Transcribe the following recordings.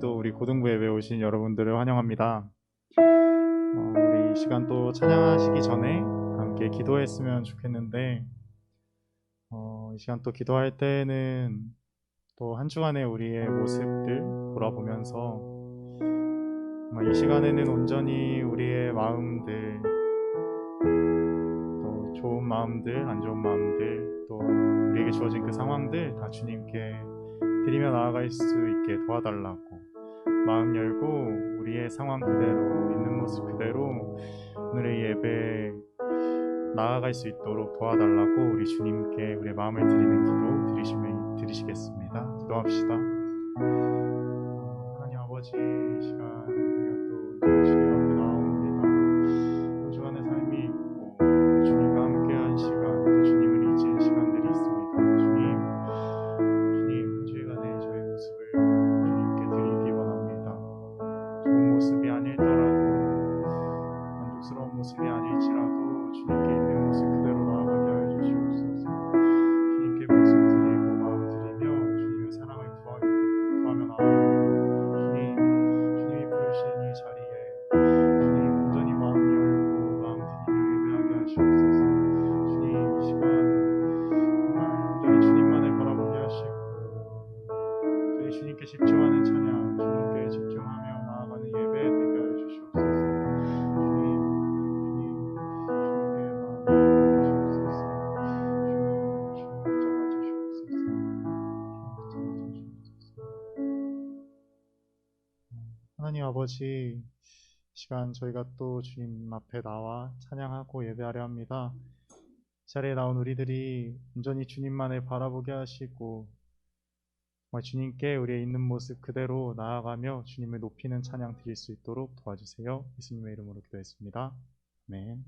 오늘도 우리 고등부 예배 오신 여러분들을 환영합니다. 우리 이 시간 또 찬양하시기 전에 함께 기도했으면 좋겠는데 이 시간 또 기도할 때는 또 한 주간의 우리의 모습들 돌아보면서 이 시간에는 온전히 우리의 마음들, 또 좋은 마음들, 안 좋은 마음들, 또 우리에게 주어진 그 상황들 다 주님께 드리며 나아갈 수 있게 도와달라고, 마음 열고 우리의 상황 그대로, 있는 모습 그대로 오늘의 예배 나아갈 수 있도록 도와달라고 우리 주님께 우리의 마음을 드리는 기도 드리시겠습니다. 기도합시다. 하나님 아버지, 이 시간 우리가 또 주님 앞에 나옵니다. 한 주간의 삶이 있고 또 주님과 함께한 시간, 또 주님을 잊은 시간들이 있습니다. 주님 한 주간의 저의 모습을 주님께 드리기 원합니다. 좋은 모습이 아닐더라도, 만족스러운 모습이 아닐지라도 주님께 있는 모습 그대로 나아가게 하여 주시옵소서. 주님께 모습 드리고 마음 드리며 주님의 사랑을 구하며 나아갑니다. 주님이 부르신 이 자리에 주님 온전히 마음 열고 마음 드리며 예배하게 하시옵소서. 주님 이 시간 정말 온전히 주님만을 바라보게 하시고 저희 주님께 집중하는 찬양, 주님께 집중하며 나아가는 예배 되게 하여 주시옵소서. 하나님 아버지, 시간 저희가 또 주님 앞에 나와 찬양하고 예배하려 합니다. 이 자리에 나온 우리들이 온전히 주님만을 바라보게 하시고 정말 주님께 우리의 있는 모습 그대로 나아가며 주님을 높이는 찬양 드릴 수 있도록 도와주세요. 예수님의 이름으로 기도했습니다. 아멘.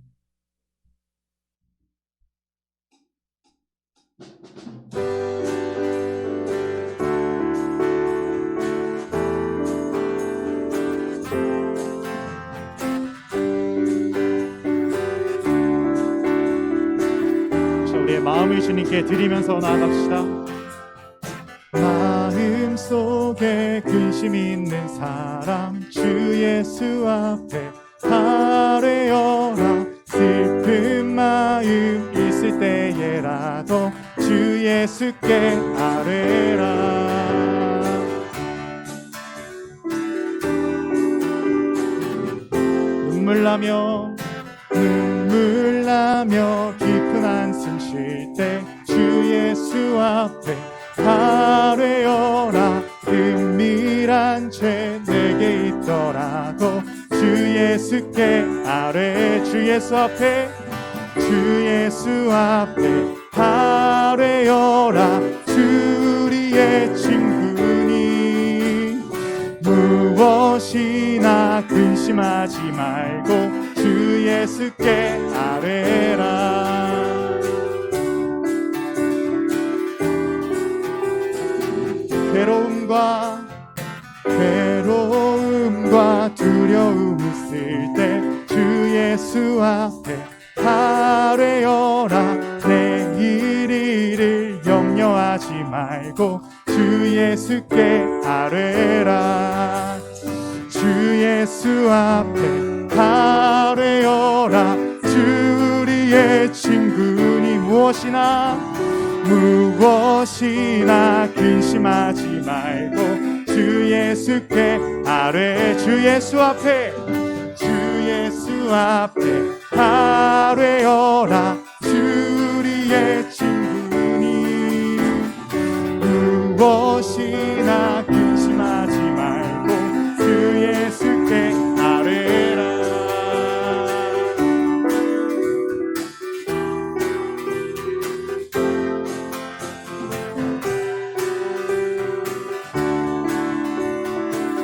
우리의 마음을 주님께 드리면서 나아갑시다. 마음속에 근심 있는 사람 주 예수 앞에 아뢰어라. 슬픈 마음 있을 때에라도 주 예수께 아뢰라. 눈물 나며 깊은 한숨 쉴 때 주 예수 앞에 아뢰어라. 은밀한 죄 내게 있더라도 주 예수께 아뢰. 주 예수 앞에 아뢰어라. 주 우리의 친구니 무엇이나 근심하지 말고 주 예수께 아뢰라. 괴로움과 두려움 있을 때 주 예수 앞에 아뢰어라. 내일 일을 염려하지 말고 주 예수께 아뢰라. 주 예수 앞에 아뢰어라. 주 우리의 친구니 무엇이나 근심하지 말고 주 예수께 아뢰. 주 예수 앞에 아뢰어라. 주 우리의 친구니 무엇이나 근심하지 말고 주 예수께 아뢰라.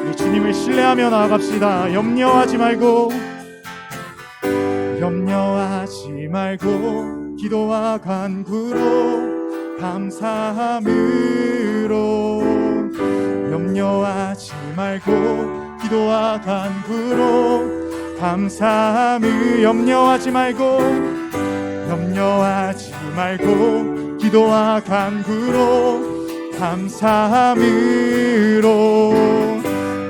우리 주님을 신뢰하며 나아갑시다. 염려하지 말고 기도와 간구로 감사함으로. 염려하지 말고 기도와 간구로 감사함을. 염려하지 말고 기도와 간구로 감사함으로.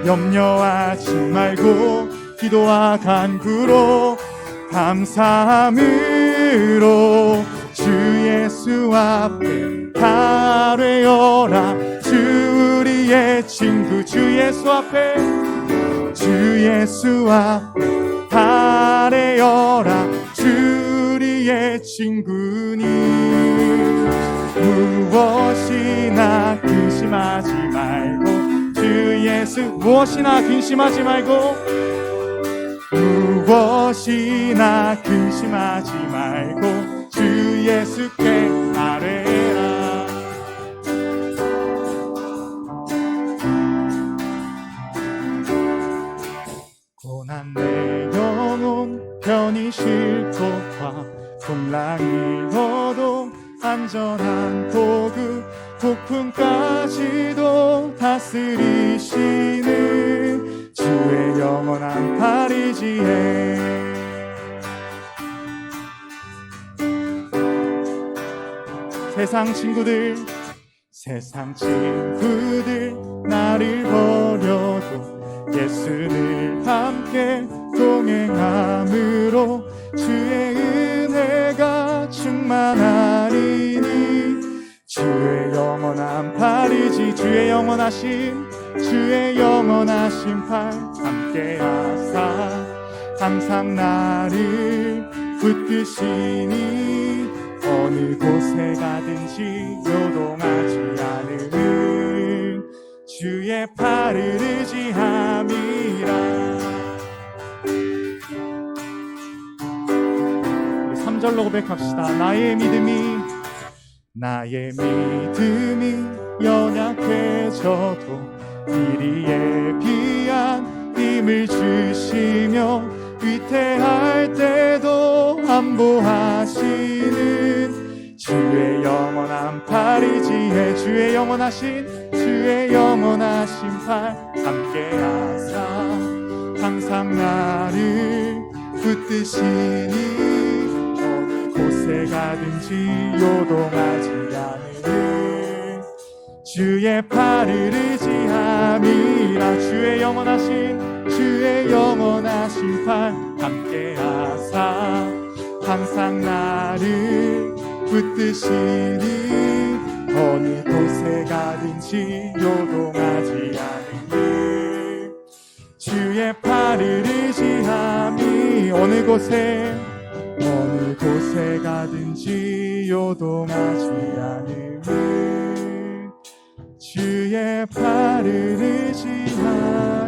염려하지 말고 기도와 간구로 감사함으로 주 예수 앞에 아뢰어라. 주 우리의 친구, 주 예수 앞에, 주 예수 앞에 아뢰어라. 주 우리의 친구니 무엇이나 근심하지 말고, 주 예수 무엇이나 근심하지 말고, 무엇이나 근심하지 말고 주 예수께 아뢰라. 고난 내 영혼 편히 쉴곳과 풍랑이 어도 안전한 도구, 폭풍까지도 다스리시는 주의 영원한 파리지에 세상 친구들 나를 버려도 예수를 함께 동행함으로 주의 은혜가 충만하리니 주의 영원한 팔이지, 주의 영원하신 팔 함께하사 항상 나를 붙드시니 어느 곳에 가든지 요동하지 않으는 주의 팔을 의지함이라. 우리 3절로 고백합시다. 나의 믿음이 연약해져도 미리에 비한 힘을 주시며 위태할 때도 안보하시는 주의 영원한 팔이지에 주의 영원하신 팔 함께하사 항상 나를 붙드시니 어느 곳에 가든지 요동하지 않으는 주의 팔을 의지함이라. 주의 영원하신 팔 함께하사 항상 나를 붙드시니 어느 곳에 가든지 요동하지 않으니 주의 팔을 의지함이 어느 곳에 가든지 요동하지 않으니 주의 팔을 의지함이라.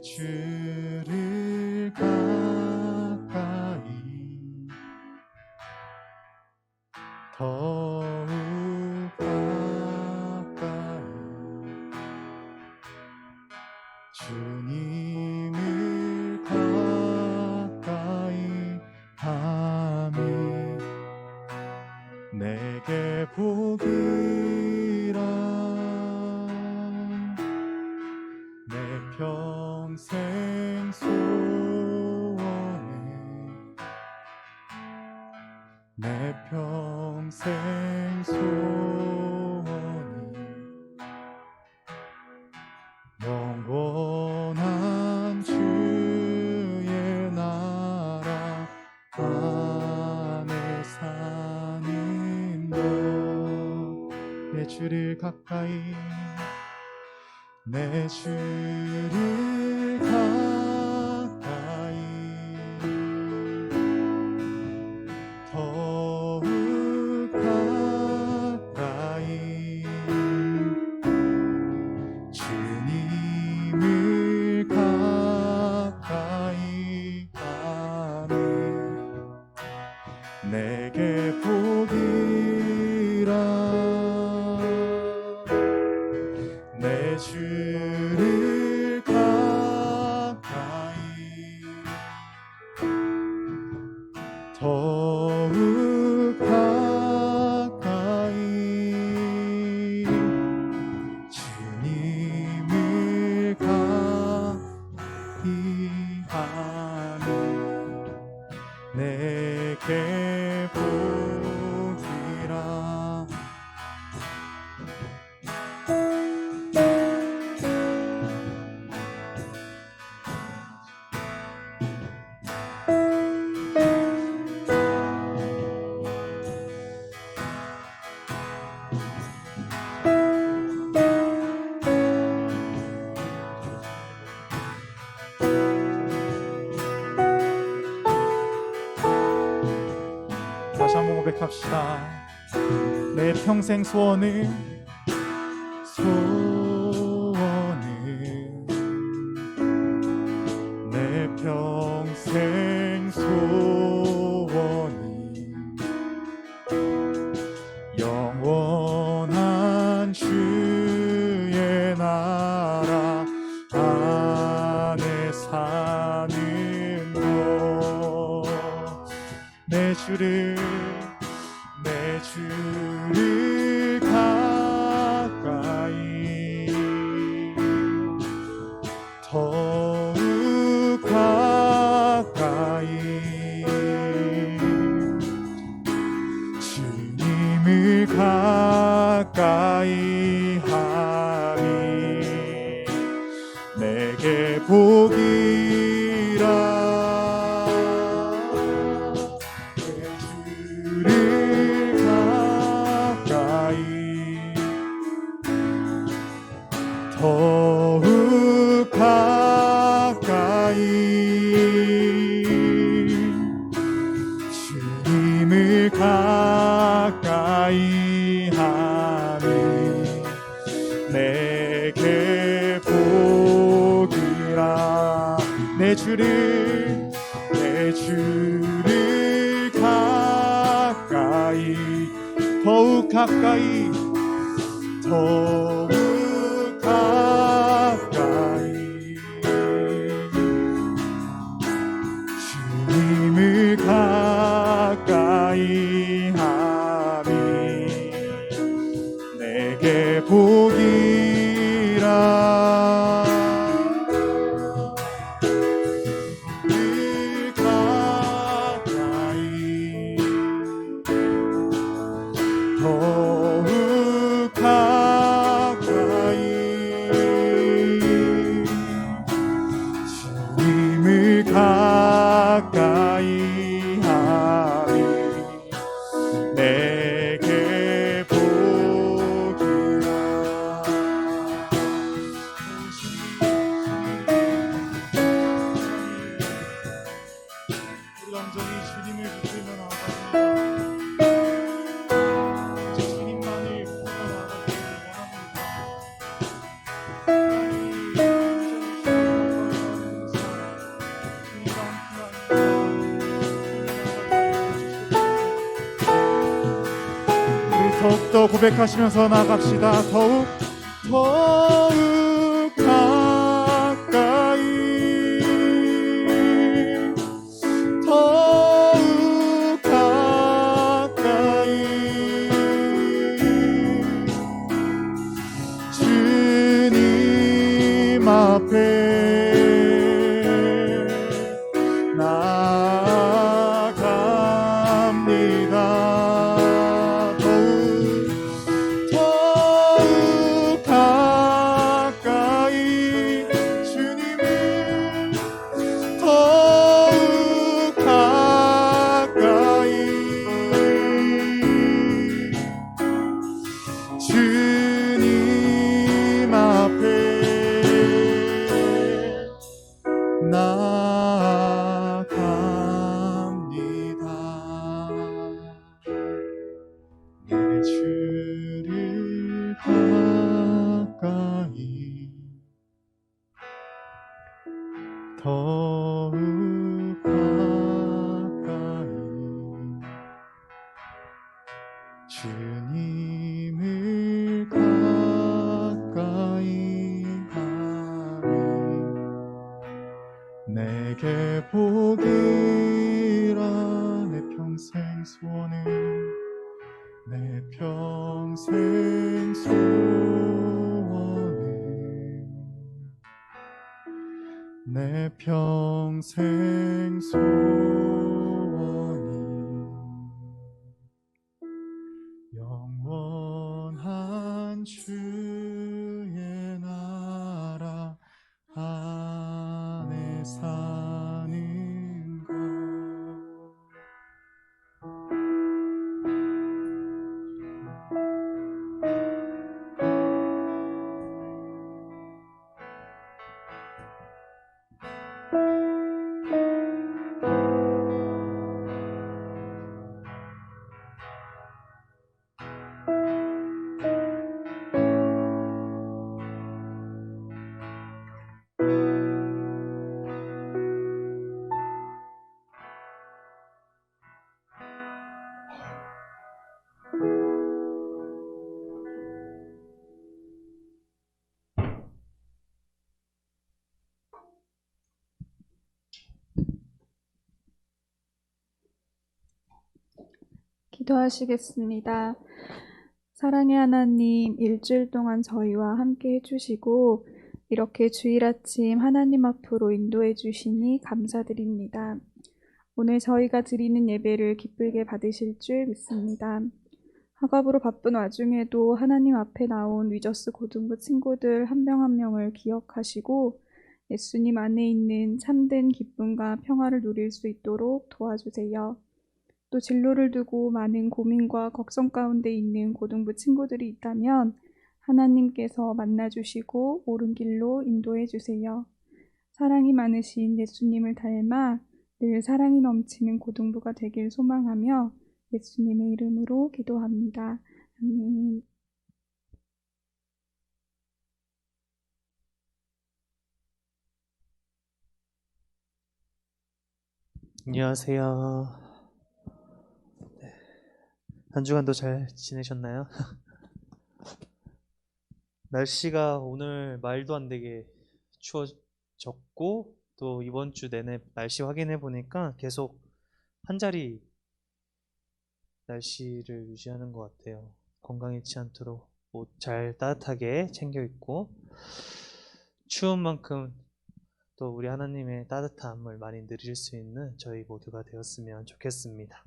주를 가까이 더욱 가까이 주님을 가까이 함이 내게 복이라. 내 평생 소원은 내 평생 소원은 영원한 주의 나라 안에 사는 것. 내 주를 가까이 내 주를 가까이 더욱 가까이 주님을 가까이 하네. 더욱 가까이 주님을 가기하니 내게 복이라. 다시 한번 고백합시다. 내 평생 소원은 내 평생 소원이 영원한 주의 나라 안에 사는 것. 내 주를 가까이 더욱 가까이 주님을 가까이 하니 내게 복이라. 더욱 가까이 주님을 가까이 하니 내게 복이라. 내 주를 가까이 더욱 가까이 주님을 가까이 하니 내게 복이라. 늘 가까이 더욱 가까이 주님을 가까이 하니 내게 복이라. 우리 온전히 주님을 붙들며 나아갑니다. 주님만을 붙들며 나아가기를 원합니다. 더욱더 고백하시면서 나갑시다. 더욱 가까이 더욱 가까이 주님 앞에 나아갑니다. 주님 앞에 나아갑니다. 평생 소원이 영원한 주의 나라 안에 사는 것. 기도하시겠습니다. 사랑의 하나님, 일주일 동안 저희와 함께 해주시고 이렇게 주일 아침 하나님 앞으로 인도해 주시니 감사드립니다. 오늘 저희가 드리는 예배를 기쁘게 받으실 줄 믿습니다. 학업으로 바쁜 와중에도 하나님 앞에 나온 위저스 고등부 친구들 한 명 한 명을 기억하시고 예수님 안에 있는 참된 기쁨과 평화를 누릴 수 있도록 도와주세요. 또 진로를 두고 많은 고민과 걱정 가운데 있는 고등부 친구들이 있다면 하나님께서 만나주시고 옳은 길로 인도해 주세요. 사랑이 많으신 예수님을 닮아 늘 사랑이 넘치는 고등부가 되길 소망하며 예수님의 이름으로 기도합니다. 아멘. 안녕하세요. 한 주간도 잘 지내셨나요? 날씨가 오늘 말도 안 되게 추워졌고 또 이번 주 내내 날씨 확인해 보니까 계속 한 자리 날씨를 유지하는 것 같아요. 건강 잃지 않도록 옷 잘 따뜻하게 챙겨 입고 추운 만큼 또 우리 하나님의 따뜻함을 많이 누릴 수 있는 저희 모두가 되었으면 좋겠습니다.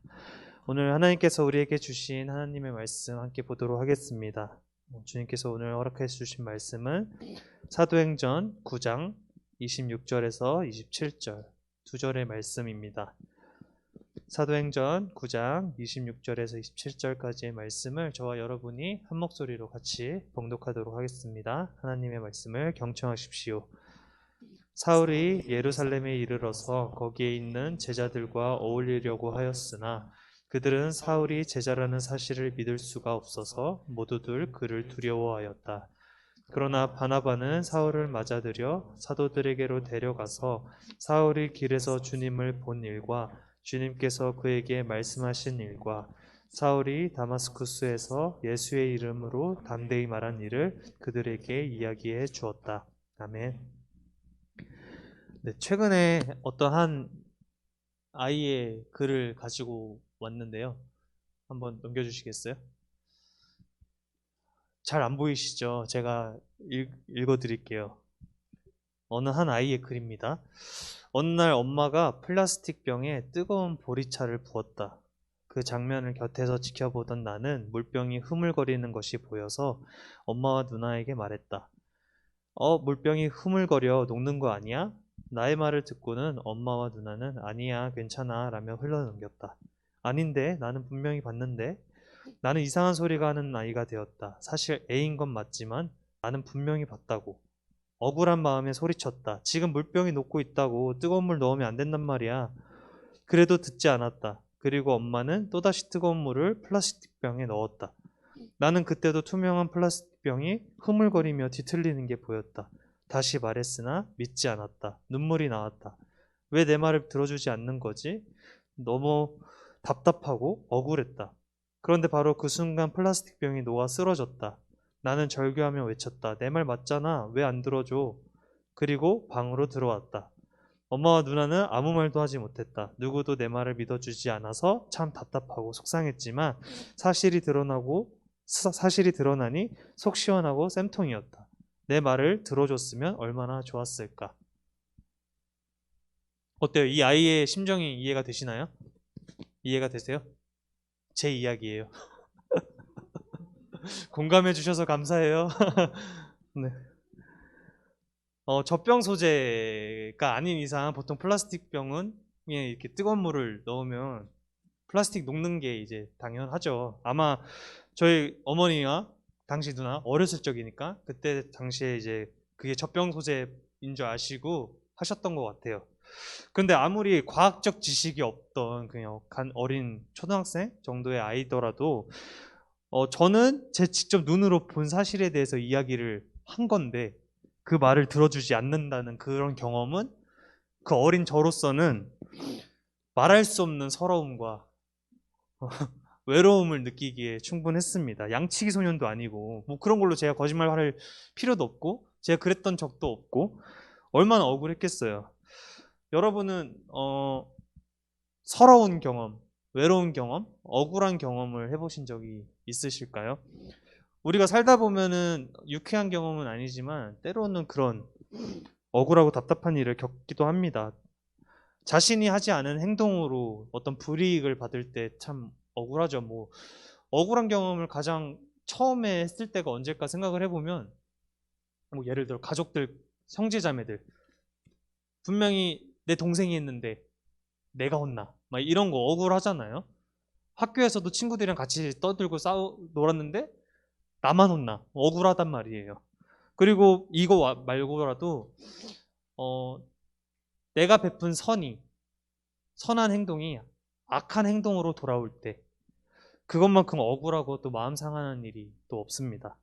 오늘 하나님께서 우리에게 주신 하나님의 말씀 함께 보도록 하겠습니다. 주님께서 오늘 허락해 주신 말씀은 사도행전 9장 26절에서 27절 두 절의 말씀입니다. 사도행전 9장 26절에서 27절까지의 말씀을 저와 여러분이 한 목소리로 같이 봉독하도록 하겠습니다. 하나님의 말씀을 경청하십시오. 사울이 예루살렘에 이르러서 거기에 있는 제자들과 어울리려고 하였으나 그들은 사울이 제자라는 사실을 믿을 수가 없어서 모두들 그를 두려워하였다. 그러나 바나바는 사울을 맞아들여 사도들에게로 데려가서 사울이 길에서 주님을 본 일과 주님께서 그에게 말씀하신 일과 사울이 다마스쿠스에서 예수의 이름으로 담대히 말한 일을 그들에게 이야기해 주었다. 아멘. 네, 최근에 어떤 한 아이의 글을 가지고 왔는데요. 한번 넘겨주시겠어요? 잘 안 보이시죠? 제가 읽어드릴게요. 어느 한 아이의 글입니다. 어느 날 엄마가 플라스틱 병에 뜨거운 보리차를 부었다. 그 장면을 곁에서 지켜보던 나는 물병이 흐물거리는 것이 보여서 엄마와 누나에게 말했다. 물병이 흐물거려 녹는 거 아니야? 나의 말을 듣고는 엄마와 누나는 아니야, 괜찮아 라며 흘러넘겼다. 아닌데, 나는 분명히 봤는데. 나는 이상한 소리가 하는 아이가 되었다. 사실 애인 건 맞지만 나는 분명히 봤다고. 억울한 마음에 소리쳤다. 지금 물병이 녹고 있다고. 뜨거운 물 넣으면 안 된단 말이야. 그래도 듣지 않았다. 그리고 엄마는 또다시 뜨거운 물을 플라스틱 병에 넣었다. 나는 그때도 투명한 플라스틱 병이 흐물거리며 뒤틀리는 게 보였다. 다시 말했으나 믿지 않았다. 눈물이 나왔다. 왜 내 말을 들어주지 않는 거지? 너무 답답하고 억울했다. 그런데 바로 그 순간 플라스틱 병이 녹아 쓰러졌다. 나는 절규하며 외쳤다. 내 말 맞잖아. 왜 안 들어줘? 그리고 방으로 들어왔다. 엄마와 누나는 아무 말도 하지 못했다. 누구도 내 말을 믿어주지 않아서 참 답답하고 속상했지만 사실이 드러나니 속 시원하고 쌤통이었다. 내 말을 들어줬으면 얼마나 좋았을까. 어때요? 이 아이의 심정이 이해가 되시나요? 이해가 되세요? 제 이야기예요. 공감해 주셔서 감사해요. 네. 젖병 소재가 아닌 이상 보통 플라스틱 병은 이렇게 뜨거운 물을 넣으면 플라스틱 녹는 게 이제 당연하죠. 아마 저희 어머니와 당시 누나 어렸을 적이니까 그때 당시에 이제 그게 젖병 소재인 줄 아시고 하셨던 것 같아요. 근데 아무리 과학적 지식이 없던 그냥 어린 초등학생 정도의 아이더라도 저는 제 직접 눈으로 본 사실에 대해서 이야기를 한 건데 그 말을 들어주지 않는다는 그런 경험은 그 어린 저로서는 말할 수 없는 서러움과 외로움을 느끼기에 충분했습니다. 양치기 소년도 아니고 뭐 그런 걸로 제가 거짓말할 필요도 없고 제가 그랬던 적도 없고 얼마나 억울했겠어요. 여러분은 서러운 경험, 외로운 경험, 억울한 경험을 해보신 적이 있으실까요? 우리가 살다 보면은 유쾌한 경험은 아니지만 때로는 그런 억울하고 답답한 일을 겪기도 합니다. 자신이 하지 않은 행동으로 어떤 불이익을 받을 때 참 억울하죠. 뭐 억울한 경험을 가장 처음에 했을 때가 언제일까 생각을 해보면 뭐 예를 들어 가족들, 형제자매들 분명히 내 동생이 했는데 내가 혼나 막 이런 거 억울하잖아요. 학교에서도 친구들이랑 같이 떠들고 놀았는데 나만 혼나 억울하단 말이에요. 그리고 이거 말고라도 내가 베푼 선한 행동이 악한 행동으로 돌아올 때 그것만큼 억울하고 또 마음 상하는 일이 또 없습니다.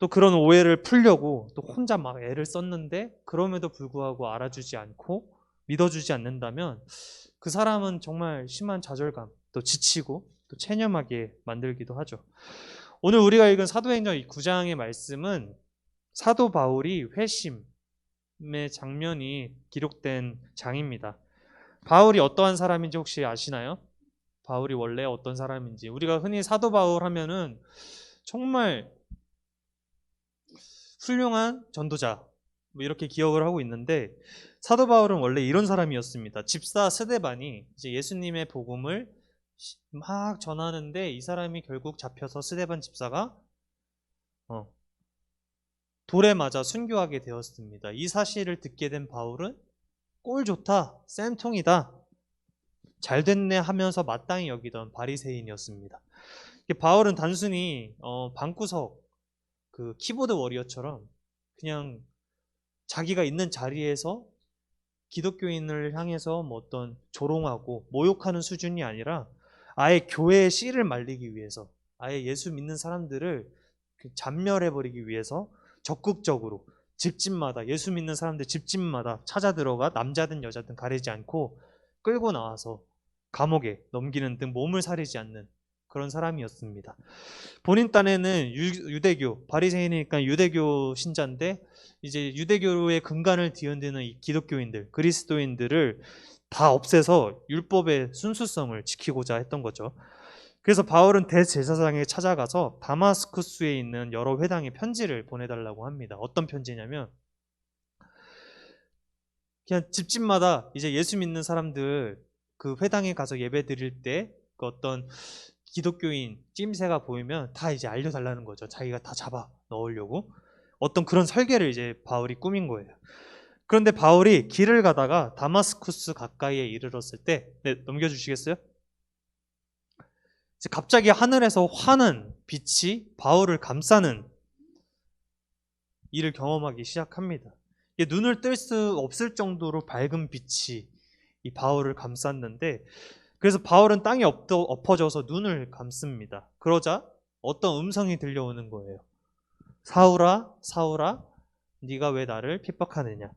또 그런 오해를 풀려고 또 혼자 막 애를 썼는데 그럼에도 불구하고 알아주지 않고 믿어주지 않는다면 그 사람은 정말 심한 좌절감, 또 지치고 또 체념하게 만들기도 하죠. 오늘 우리가 읽은 사도행전 9장의 말씀은 사도 바울이 회심의 장면이 기록된 장입니다. 바울이 어떠한 사람인지 혹시 아시나요? 바울이 원래 어떤 사람인지. 우리가 흔히 사도 바울 하면은 정말 훌륭한 전도자 뭐 이렇게 기억을 하고 있는데 사도 바울은 원래 이런 사람이었습니다. 집사 스데반이 이제 예수님의 복음을 막 전하는데 이 사람이 결국 잡혀서 스데반 집사가 돌에 맞아 순교하게 되었습니다. 이 사실을 듣게 된 바울은 꼴 좋다, 쌤통이다, 잘 됐네 하면서 마땅히 여기던 바리새인이었습니다. 바울은 단순히 방구석 그 키보드 워리어처럼 그냥 자기가 있는 자리에서 기독교인을 향해서 뭐 어떤 조롱하고 모욕하는 수준이 아니라 아예 교회의 씨를 말리기 위해서 아예 예수 믿는 사람들을 잔멸해버리기 위해서 적극적으로 집집마다 예수 믿는 사람들 집집마다 찾아 들어가 남자든 여자든 가리지 않고 끌고 나와서 감옥에 넘기는 등 몸을 사리지 않는 그런 사람이었습니다. 본인 딴에는 유대교, 바리새인이니까 유대교 신자인데 이제 유대교의 근간을 뒤흔드는 이 기독교인들, 그리스도인들을 다 없애서 율법의 순수성을 지키고자 했던 거죠. 그래서 바울은 대제사장에 찾아가서 다마스쿠스에 있는 여러 회당에 편지를 보내달라고 합니다. 어떤 편지냐면 그냥 집집마다 이제 예수 믿는 사람들 그 회당에 가서 예배 드릴 때 그 어떤 기독교인 찜새가 보이면 다 이제 알려달라는 거죠. 자기가 다 잡아 넣으려고 어떤 그런 설계를 이제 바울이 꾸민 거예요. 그런데 바울이 길을 가다가 다마스쿠스 가까이에 이르렀을 때 넘겨주시겠어요? 갑자기 하늘에서 환한 빛이 바울을 감싸는 일을 경험하기 시작합니다. 눈을 뜰 수 없을 정도로 밝은 빛이 이 바울을 감쌌는데 그래서 바울은 땅에 엎어져서 눈을 감습니다. 그러자 어떤 음성이 들려오는 거예요. 사울아, 사울아, 네가 왜 나를 핍박하느냐.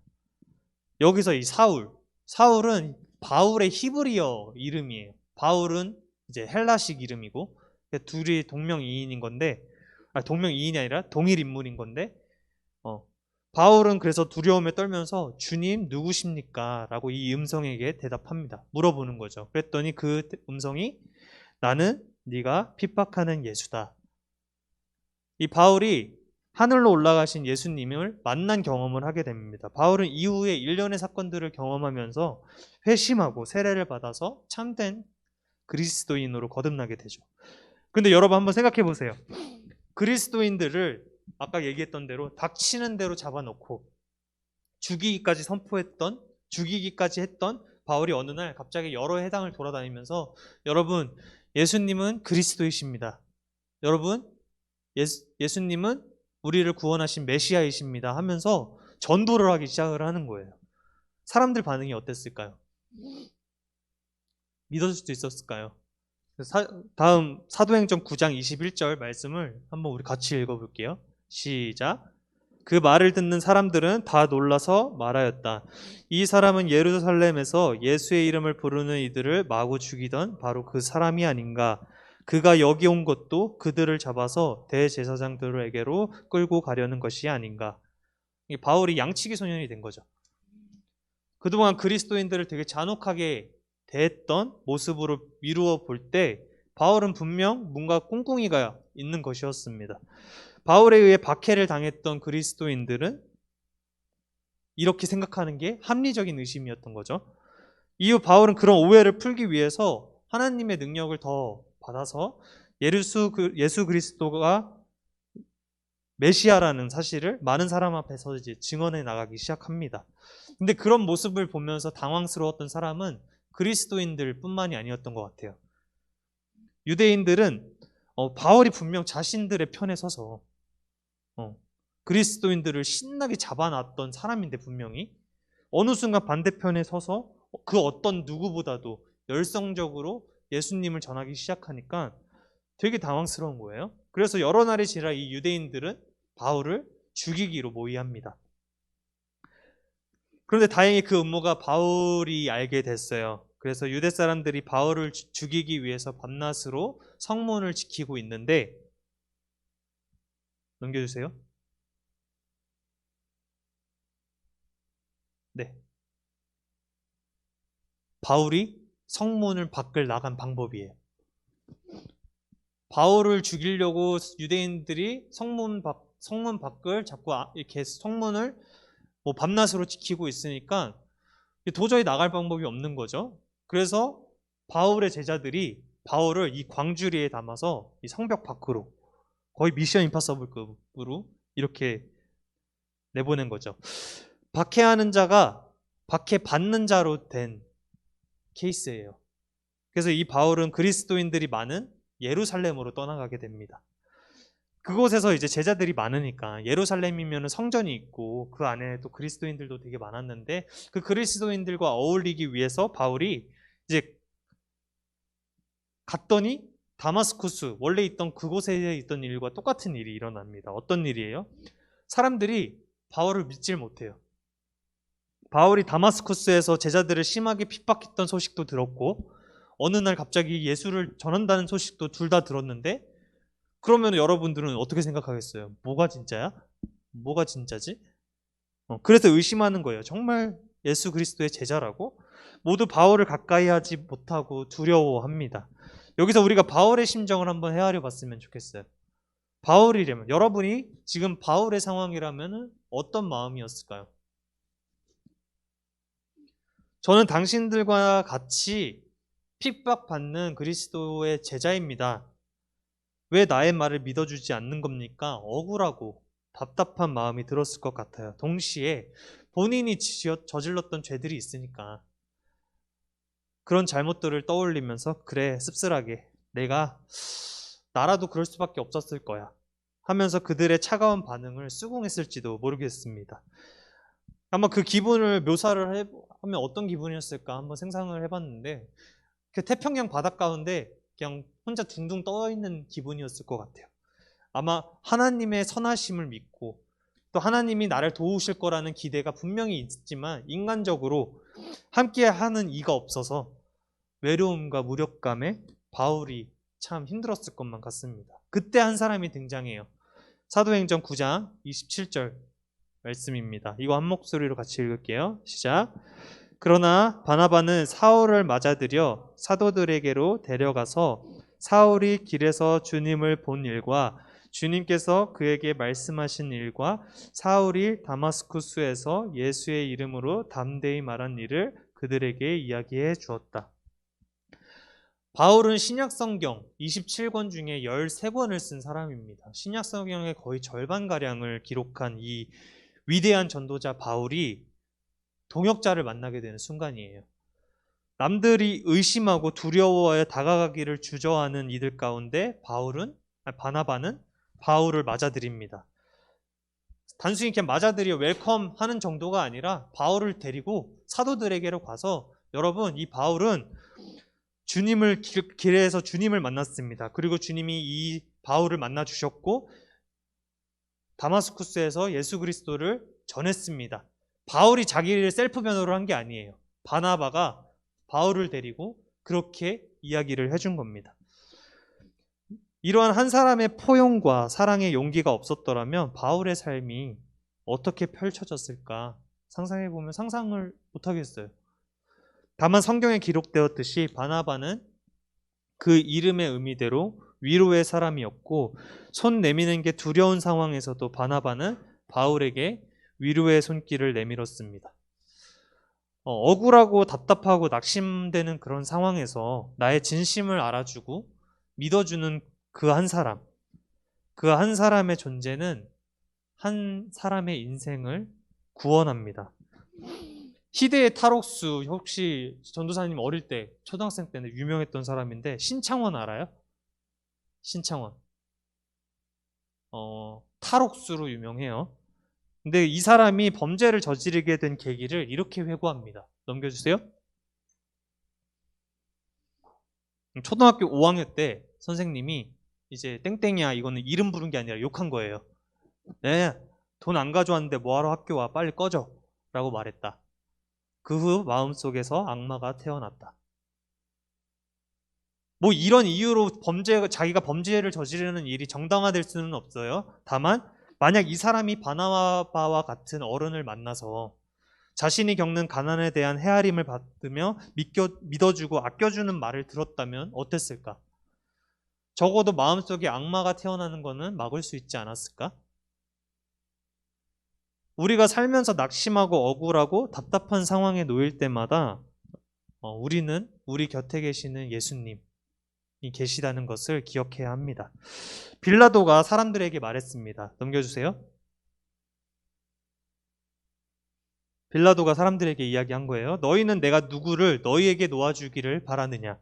여기서 이 사울은 바울의 히브리어 이름이에요. 바울은 이제 헬라식 이름이고 둘이 동명이인인 건데 동명이인이 아니라 동일 인물인 건데 바울은 그래서 두려움에 떨면서 주님 누구십니까? 라고 이 음성에게 대답합니다. 물어보는 거죠. 그랬더니 그 음성이 나는 네가 핍박하는 예수다. 이 바울이 하늘로 올라가신 예수님을 만난 경험을 하게 됩니다. 바울은 이후에 일련의 사건들을 경험하면서 회심하고 세례를 받아서 참된 그리스도인으로 거듭나게 되죠. 근데 여러분 한번 생각해 보세요. 그리스도인들을 아까 얘기했던 대로 닥치는 대로 잡아놓고 죽이기까지 했던 바울이 어느 날 갑자기 여러 회당을 돌아다니면서 여러분, 예수님은 그리스도이십니다. 여러분, 예수님은 우리를 구원하신 메시아이십니다 하면서 전도를 하기 시작을 하는 거예요. 사람들 반응이 어땠을까요? 믿어줄 수 있었을까요? 다음 사도행전 9장 21절 말씀을 한번 우리 같이 읽어볼게요. 시작. 그 말을 듣는 사람들은 다 놀라서 말하였다. 이 사람은 예루살렘에서 예수의 이름을 부르는 이들을 마구 죽이던 바로 그 사람이 아닌가. 그가 여기 온 것도 그들을 잡아서 대제사장들에게로 끌고 가려는 것이 아닌가. 바울이 양치기 소년이 된 거죠. 그동안 그리스도인들을 되게 잔혹하게 대했던 모습으로 미루어 볼 때 바울은 분명 뭔가 꿍꿍이가 있는 것이었습니다. 바울에 의해 박해를 당했던 그리스도인들은 이렇게 생각하는 게 합리적인 의심이었던 거죠. 이후 바울은 그런 오해를 풀기 위해서 하나님의 능력을 더 받아서 예수 그리스도가 메시아라는 사실을 많은 사람 앞에서 이제 증언해 나가기 시작합니다. 근데 그런 모습을 보면서 당황스러웠던 사람은 그리스도인들 뿐만이 아니었던 것 같아요. 유대인들은 바울이 분명 자신들의 편에 서서 그리스도인들을 신나게 잡아놨던 사람인데 분명히 어느 순간 반대편에 서서 그 어떤 누구보다도 열성적으로 예수님을 전하기 시작하니까 되게 당황스러운 거예요. 그래서 여러 날이 지나 이 유대인들은 바울을 죽이기로 모의합니다. 그런데 다행히 그 음모가 바울이 알게 됐어요. 그래서 유대 사람들이 바울을 죽이기 위해서 밤낮으로 성문을 지키고 있는데, 넘겨주세요. 네. 바울이 성문을 밖을 나간 방법이에요. 바울을 죽이려고 유대인들이 성문 밖을 자꾸 이렇게 성문을 밤낮으로 지키고 있으니까 도저히 나갈 방법이 없는 거죠. 그래서 바울의 제자들이 바울을 이 광주리에 담아서 이 성벽 밖으로 거의 미션 임파서블급으로 이렇게 내보낸 거죠. 박해하는 자가 박해받는 자로 된 케이스예요. 그래서 이 바울은 그리스도인들이 많은 예루살렘으로 떠나가게 됩니다. 그곳에서 이제 제자들이 많으니까 예루살렘이면 성전이 있고 그 안에 또 그리스도인들도 되게 많았는데 그 그리스도인들과 어울리기 위해서 바울이 이제 갔더니 다마스쿠스 원래 있던 그곳에 있던 일과 똑같은 일이 일어납니다. 어떤 일이에요? 사람들이 바울을 믿질 못해요. 바울이 다마스쿠스에서 제자들을 심하게 핍박했던 소식도 들었고 어느 날 갑자기 예수를 전한다는 소식도 둘 다 들었는데 그러면 여러분들은 어떻게 생각하겠어요? 뭐가 진짜야? 뭐가 진짜지? 그래서 의심하는 거예요. 정말 예수 그리스도의 제자라고? 모두 바울을 가까이 하지 못하고 두려워합니다. 여기서 우리가 바울의 심정을 한번 헤아려 봤으면 좋겠어요. 바울이라면, 여러분이 지금 바울의 상황이라면 어떤 마음이었을까요? 저는 당신들과 같이 핍박받는 그리스도의 제자입니다. 왜 나의 말을 믿어주지 않는 겁니까? 억울하고 답답한 마음이 들었을 것 같아요. 동시에 본인이 저질렀던 죄들이 있으니까 그런 잘못들을 떠올리면서 그래, 씁쓸하게 나라도 그럴 수밖에 없었을 거야 하면서 그들의 차가운 반응을 수긍했을지도 모르겠습니다. 한번 그 기분을 묘사를 하면 어떤 기분이었을까 한번 생각을 해봤는데 그 태평양 바닷 가운데 그냥 혼자 둥둥 떠있는 기분이었을 것 같아요. 아마 하나님의 선하심을 믿고 또 하나님이 나를 도우실 거라는 기대가 분명히 있지만 인간적으로 함께 하는 이가 없어서 외로움과 무력감에 바울이 참 힘들었을 것만 같습니다. 그때 한 사람이 등장해요. 사도행전 9장 27절 말씀입니다. 이거 한 목소리로 같이 읽을게요. 시작. 그러나 바나바는 사울을 맞아들여 사도들에게로 데려가서 사울이 길에서 주님을 본 일과 주님께서 그에게 말씀하신 일과 사울이 다마스쿠스에서 예수의 이름으로 담대히 말한 일을 그들에게 이야기해 주었다. 바울은 신약성경 27권 중에 13권을 쓴 사람입니다. 신약성경의 거의 절반가량을 기록한 이 위대한 전도자 바울이 동역자를 만나게 되는 순간이에요. 남들이 의심하고 두려워해 다가가기를 주저하는 이들 가운데 바나바는 바울을 맞아들입니다. 단순히 그냥 맞아들여 웰컴 하는 정도가 아니라 바울을 데리고 사도들에게로 가서 여러분, 이 바울은 주님을 길에서 주님을 만났습니다. 그리고 주님이 이 바울을 만나 주셨고 다마스쿠스에서 예수 그리스도를 전했습니다. 바울이 자기를 셀프 변호를 한 게 아니에요. 바나바가 바울을 데리고 그렇게 이야기를 해준 겁니다. 이러한 한 사람의 포용과 사랑의 용기가 없었더라면 바울의 삶이 어떻게 펼쳐졌을까 상상해보면 상상을 못하겠어요. 다만 성경에 기록되었듯이 바나바는 그 이름의 의미대로 위로의 사람이었고 손 내미는 게 두려운 상황에서도 바나바는 바울에게 위로의 손길을 내밀었습니다. 억울하고 답답하고 낙심되는 그런 상황에서 나의 진심을 알아주고 믿어주는 그 한 사람의 존재는 한 사람의 인생을 구원합니다. 희대의 탈옥수, 혹시 전도사님 어릴 때 초등학생 때는 유명했던 사람인데 신창원 알아요? 신창원. 탈옥수로 유명해요. 근데 이 사람이 범죄를 저지르게 된 계기를 이렇게 회고합니다. 넘겨주세요. 초등학교 5학년 때 선생님이 이제 땡땡이야, 이거는 이름 부른 게 아니라 욕한 거예요. 네, 돈 안 가져왔는데 뭐하러 학교 와, 빨리 꺼져 라고 말했다. 그 후 마음속에서 악마가 태어났다. 뭐 이런 이유로 자기가 범죄를 저지르는 일이 정당화될 수는 없어요. 다만 만약 이 사람이 바나바와 같은 어른을 만나서 자신이 겪는 가난에 대한 헤아림을 받으며 믿어주고 아껴주는 말을 들었다면 어땠을까? 적어도 마음속에 악마가 태어나는 것은 막을 수 있지 않았을까? 우리가 살면서 낙심하고 억울하고 답답한 상황에 놓일 때마다 우리는 우리 곁에 계시는 예수님이 계시다는 것을 기억해야 합니다. 빌라도가 사람들에게 말했습니다. 넘겨주세요. 빌라도가 사람들에게 이야기한 거예요. 너희는 내가 누구를 너희에게 놓아주기를 바라느냐?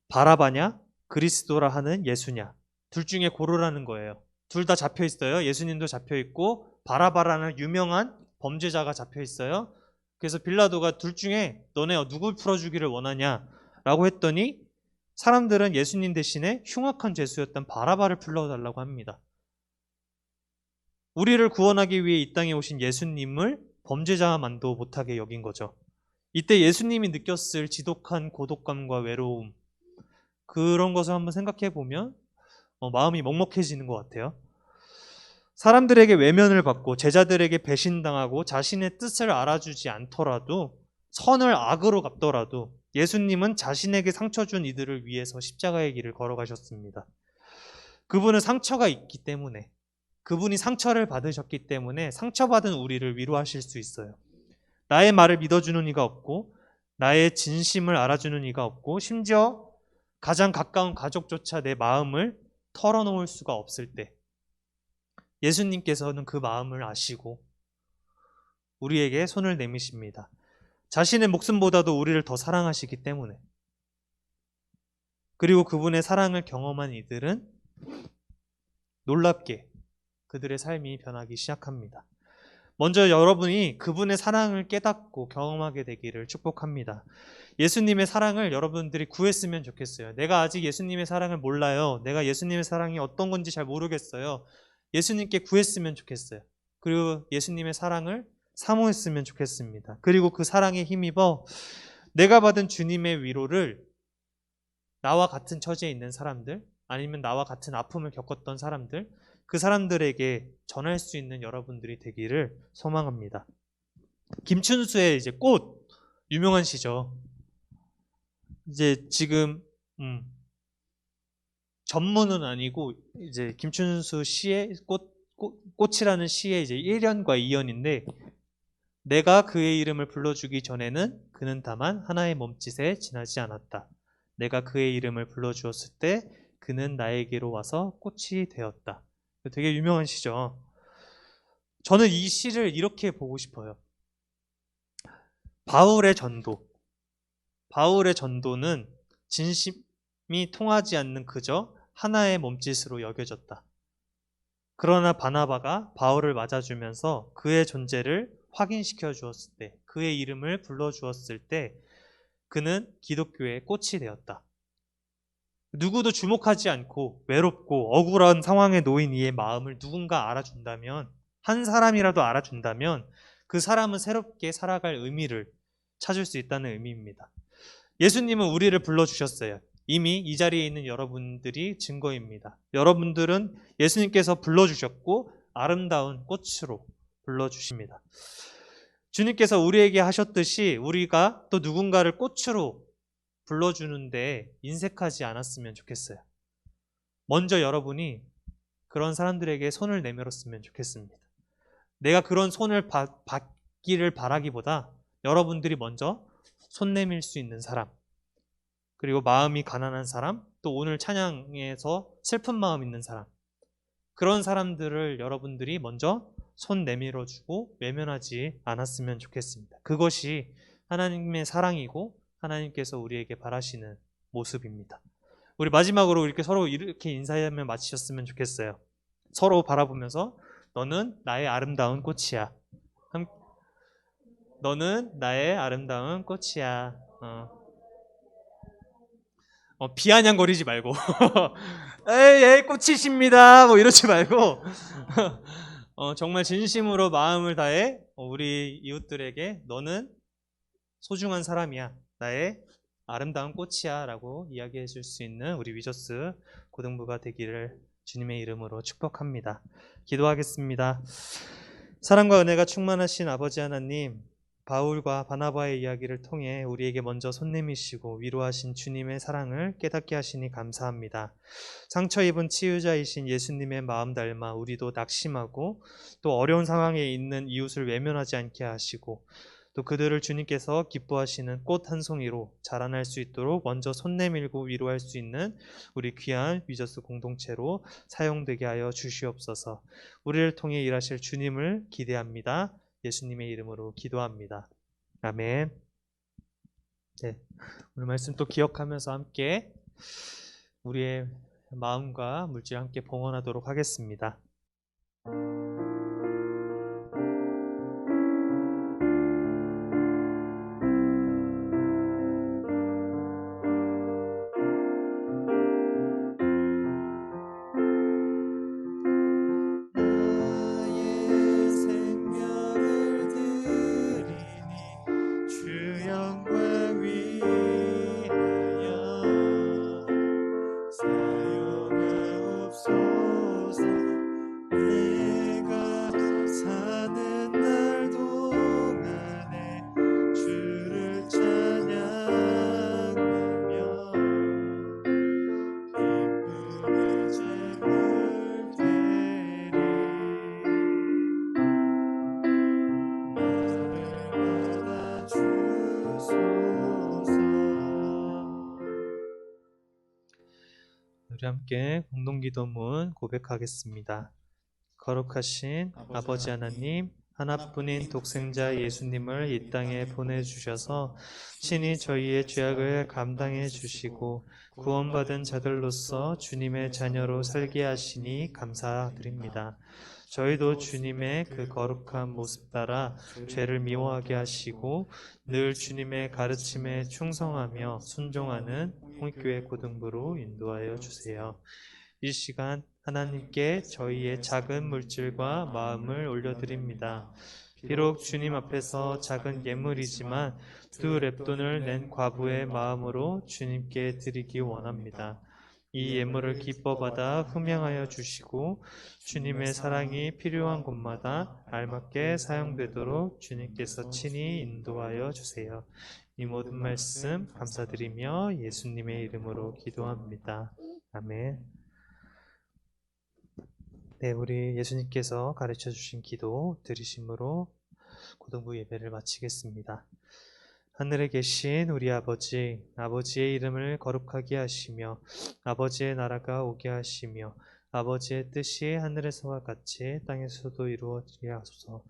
바라바냐? 그리스도라 하는 예수냐? 둘 중에 고르라는 거예요. 둘 다 잡혀 있어요. 예수님도 잡혀 있고 바라바라는 유명한 범죄자가 잡혀 있어요. 그래서 빌라도가 둘 중에 너네 누굴 풀어주기를 원하냐? 라고 했더니 사람들은 예수님 대신에 흉악한 죄수였던 바라바를 풀어달라고 합니다. 우리를 구원하기 위해 이 땅에 오신 예수님을 범죄자만도 못하게 여긴 거죠. 이때 예수님이 느꼈을 지독한 고독감과 외로움, 그런 것을 한번 생각해 보면 마음이 먹먹해지는 것 같아요. 사람들에게 외면을 받고 제자들에게 배신당하고 자신의 뜻을 알아주지 않더라도 선을 악으로 갚더라도 예수님은 자신에게 상처 준 이들을 위해서 십자가의 길을 걸어가셨습니다. 그분은 상처가 있기 때문에, 그분이 상처를 받으셨기 때문에 상처받은 우리를 위로하실 수 있어요. 나의 말을 믿어주는 이가 없고 나의 진심을 알아주는 이가 없고 심지어 가장 가까운 가족조차 내 마음을 털어놓을 수가 없을 때 예수님께서는 그 마음을 아시고 우리에게 손을 내미십니다. 자신의 목숨보다도 우리를 더 사랑하시기 때문에. 그리고 그분의 사랑을 경험한 이들은 놀랍게 그들의 삶이 변하기 시작합니다. 먼저 여러분이 그분의 사랑을 깨닫고 경험하게 되기를 축복합니다. 예수님의 사랑을 여러분들이 구했으면 좋겠어요. 내가 아직 예수님의 사랑을 몰라요. 내가 예수님의 사랑이 어떤 건지 잘 모르겠어요. 예수님께 구했으면 좋겠어요. 그리고 예수님의 사랑을 사모했으면 좋겠습니다. 그리고 그 사랑에 힘입어 내가 받은 주님의 위로를 나와 같은 처지에 있는 사람들, 아니면 나와 같은 아픔을 겪었던 사람들, 그 사람들에게 전할 수 있는 여러분들이 되기를 소망합니다. 김춘수의 이제 꽃, 유명한 시죠. 이제 지금 전문은 아니고 이제 김춘수 시의 꽃이라는 시의 이제 1연과 2연인데 내가 그의 이름을 불러주기 전에는 그는 다만 하나의 몸짓에 지나지 않았다. 내가 그의 이름을 불러주었을 때 그는 나에게로 와서 꽃이 되었다. 되게 유명한 시죠. 저는 이 시를 이렇게 보고 싶어요. 바울의 전도는 진심이 통하지 않는 그저 하나의 몸짓으로 여겨졌다. 그러나 바나바가 바울을 맞아주면서 그의 존재를 확인시켜 주었을 때, 그의 이름을 불러주었을 때 그는 기독교의 꽃이 되었다. 누구도 주목하지 않고 외롭고 억울한 상황에 놓인 이의 마음을 누군가 알아준다면, 한 사람이라도 알아준다면 그 사람은 새롭게 살아갈 의미를 찾을 수 있다는 의미입니다. 예수님은 우리를 불러주셨어요. 이미 이 자리에 있는 여러분들이 증거입니다. 여러분들은 예수님께서 불러주셨고 아름다운 꽃으로 불러주십니다. 주님께서 우리에게 하셨듯이 우리가 또 누군가를 꽃으로 불러주는데 인색하지 않았으면 좋겠어요. 먼저 여러분이 그런 사람들에게 손을 내밀었으면 좋겠습니다. 내가 그런 손을 받기를 바라기보다 여러분들이 먼저 손 내밀 수 있는 사람, 그리고 마음이 가난한 사람, 또 오늘 찬양에서 슬픈 마음 있는 사람, 그런 사람들을 여러분들이 먼저 손 내밀어주고 외면하지 않았으면 좋겠습니다. 그것이 하나님의 사랑이고 하나님께서 우리에게 바라시는 모습입니다. 우리 마지막으로 이렇게 서로 이렇게 인사하며 마치셨으면 좋겠어요. 서로 바라보면서 너는 나의 아름다운 꽃이야. 너는 나의 아름다운 꽃이야. 비아냥거리지 말고 에이 꽃이십니다 뭐 이러지 말고 정말 진심으로 마음을 다해 우리 이웃들에게 너는 소중한 사람이야, 나의 아름다운 꽃이야 라고 이야기해 줄 수 있는 우리 위저스 고등부가 되기를 주님의 이름으로 축복합니다. 기도하겠습니다. 사랑과 은혜가 충만하신 아버지 하나님, 바울과 바나바의 이야기를 통해 우리에게 먼저 손 내미시고 위로하신 주님의 사랑을 깨닫게 하시니 감사합니다. 상처 입은 치유자이신 예수님의 마음 닮아 우리도 낙심하고 또 어려운 상황에 있는 이웃을 외면하지 않게 하시고 또 그들을 주님께서 기뻐하시는 꽃 한 송이로 자라날 수 있도록 먼저 손 내밀고 위로할 수 있는 우리 귀한 위저스 공동체로 사용되게 하여 주시옵소서. 우리를 통해 일하실 주님을 기대합니다. 예수님의 이름으로 기도합니다. 아멘. 네, 오늘 말씀 또 기억하면서 함께 우리의 마음과 물질 함께 봉헌하도록 하겠습니다. 우리 함께 공동기도문 고백하겠습니다. 거룩하신 아버지 하나님, 하나뿐인 독생자 예수님을 이 땅에 보내주셔서 친히 저희의 죄악을 감당해 주시고 구원받은 자들로서 주님의 자녀로 살게 하시니 감사드립니다. 저희도 주님의 그 거룩한 모습 따라 죄를 미워하게 하시고 늘 주님의 가르침에 충성하며 순종하는 홍익교회 고등부로 인도하여 주세요. 이 시간 하나님께 저희의 작은 물질과 마음을 올려드립니다. 비록 주님 앞에서 작은 예물이지만 2렙돈을 낸 과부의 마음으로 주님께 드리기 원합니다. 이 예물을 기뻐 받아 흠양하여 주시고 주님의 사랑이 필요한 곳마다 알맞게 사용되도록 주님께서 친히 인도하여 주세요. 이 모든 말씀 감사드리며 예수님의 이름으로 기도합니다. 아멘. 네, 우리 예수님께서 가르쳐 주신 기도 들으심으로 고등부 예배를 마치겠습니다. 하늘에 계신 우리 아버지, 아버지의 이름을 거룩하게 하시며 아버지의 나라가 오게 하시며 아버지의 뜻이 하늘에서와 같이 땅에서도 이루어지게 하소서.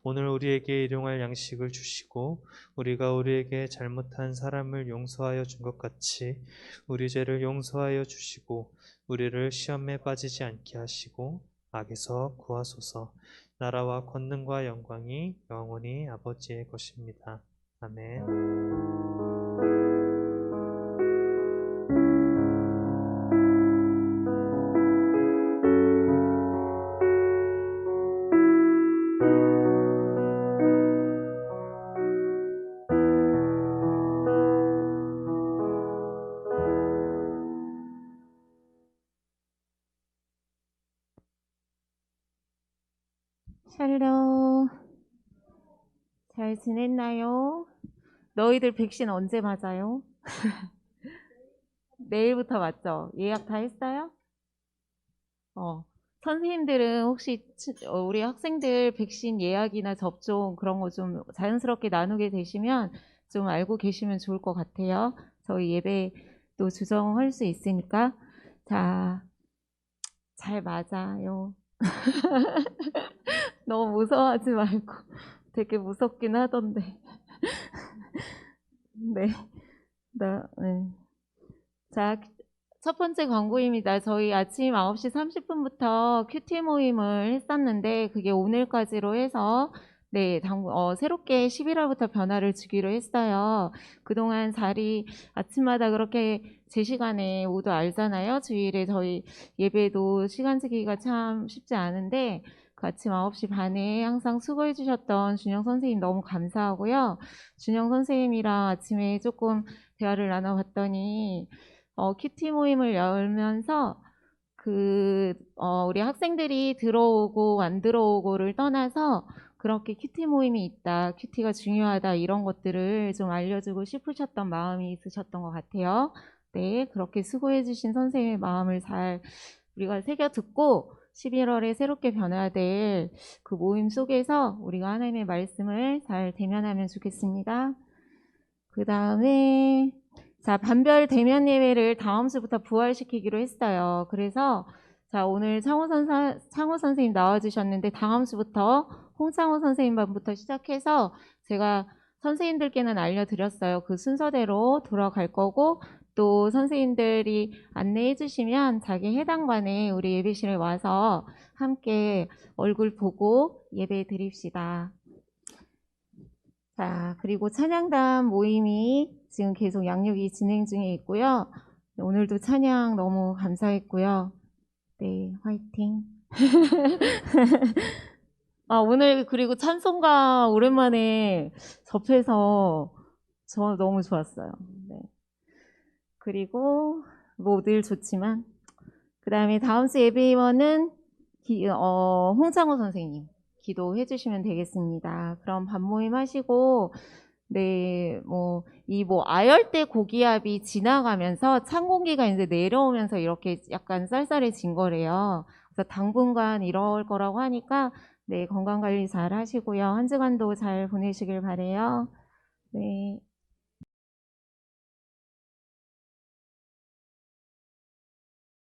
오늘 우리에게 일용할 양식을 주시고 우리가 우리에게 잘못한 사람을 용서하여 준 것 같이 우리 죄를 용서하여 주시고 우리를 시험에 빠지지 않게 하시고 악에서 구하소서. 나라와 권능과 영광이 영원히 아버지의 것입니다. 아멘. 샬롬. 잘 지냈나요? 너희들 백신 언제 맞아요? 내일부터 맞죠? 예약 다 했어요? 선생님들은 혹시 우리 학생들 백신 예약이나 접종 그런 거 좀 자연스럽게 나누게 되시면 좀 알고 계시면 좋을 것 같아요. 저희 예배도 조정할 수 있으니까. 자, 잘 맞아요. 너무 무서워하지 말고. 되게 무섭긴 하던데. 네. 네. 자, 첫 번째 광고입니다. 저희 아침 9시 30분부터 큐티 모임을 했었는데 그게 오늘까지로 해서 네, 새롭게 11월부터 변화를 주기로 했어요. 그동안 자리 아침마다 그렇게 제 시간에 모두 알잖아요. 주일에 저희 예배도 시간 지키기가 참 쉽지 않은데 그 아침 9시 반에 항상 수고해 주셨던 준영 선생님 너무 감사하고요. 준영 선생님이랑 아침에 조금 대화를 나눠봤더니 큐티 모임을 열면서 우리 학생들이 들어오고 안 들어오고를 떠나서 그렇게 큐티 모임이 있다, 큐티가 중요하다 이런 것들을 좀 알려주고 싶으셨던 마음이 있으셨던 것 같아요. 네, 그렇게 수고해 주신 선생님의 마음을 잘 우리가 새겨 듣고 11월에 새롭게 변화될 그 모임 속에서 우리가 하나님의 말씀을 잘 대면하면 좋겠습니다. 그 다음에 자, 반별 대면 예배를 다음 주부터 부활시키기로 했어요. 그래서 자, 오늘 창호 선생님 나와주셨는데 다음 주부터 홍창호 선생님반부터 시작해서 제가 선생님들께는 알려드렸어요. 그 순서대로 돌아갈 거고 또 선생님들이 안내해 주시면 자기 해당 반에 우리 예배실에 와서 함께 얼굴 보고 예배 드립시다. 자, 그리고 찬양단 모임이 지금 계속 양육이 진행 중에 있고요. 오늘도 찬양 너무 감사했고요. 네, 화이팅. 오늘 그리고 찬송가 오랜만에 접해서 저 너무 좋았어요. 네. 그리고 뭐 늘 좋지만 그 다음에 다음 주 예배임원은 홍창호 선생님 기도해 주시면 되겠습니다. 그럼 밤모임 하시고 네, 아열대 고기압이 지나가면서 찬 공기가 이제 내려오면서 이렇게 약간 쌀쌀해진 거래요. 그래서 당분간 이럴 거라고 하니까 네, 건강 관리 잘 하시고요. 한 주간도 잘 보내시길 바래요. 네.